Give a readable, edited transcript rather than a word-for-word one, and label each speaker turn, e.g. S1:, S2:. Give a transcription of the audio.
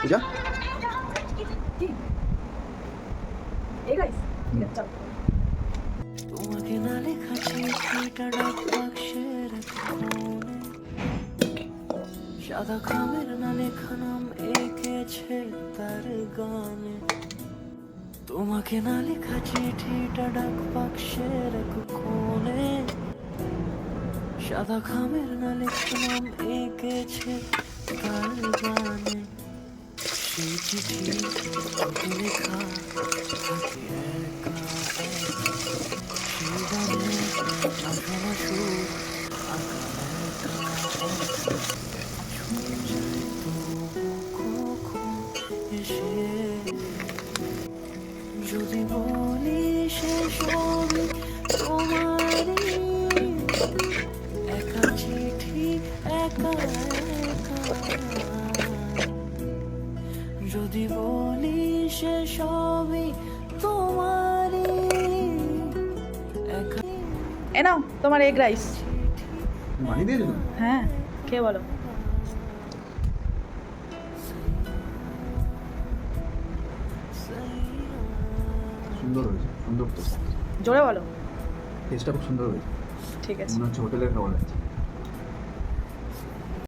S1: পূজা
S2: তোমাকে না লেখা চিঠিটা ডাক বাক্সের কোণে, সাদা খামের না লেখা নাম এঁকেছে তার গানে। তোমাকে না লেখা চিঠিটা ডাক বাক্সের কোণে, সাদা খামের না লেখা নাম এঁকেছে তার গানে। সেই চিঠি লেখা থাকে একা একা, সেই গানে আঁকা সুর আঁকা একা একা। ছুঁয়ে যায় তবু কখন এসে, যদি বলি সে সবই তোমারই, একা চিঠি একা একা। যদি বলি সে সবই তোমারই, একা।
S3: এ নাও তোমার এগ রাইস।
S1: বানিয়ে দিয়ে দিল।
S3: হ্যাঁ, খেয়ে বলো।
S1: সুন্দর হয়েছে, সুন্দর তো।
S3: জোরে বলো।
S1: টেস্টটা খুব সুন্দর হয়েছে,
S3: ঠিক আছে।
S1: মনে হচ্ছে হোটেলের খাবার আছে।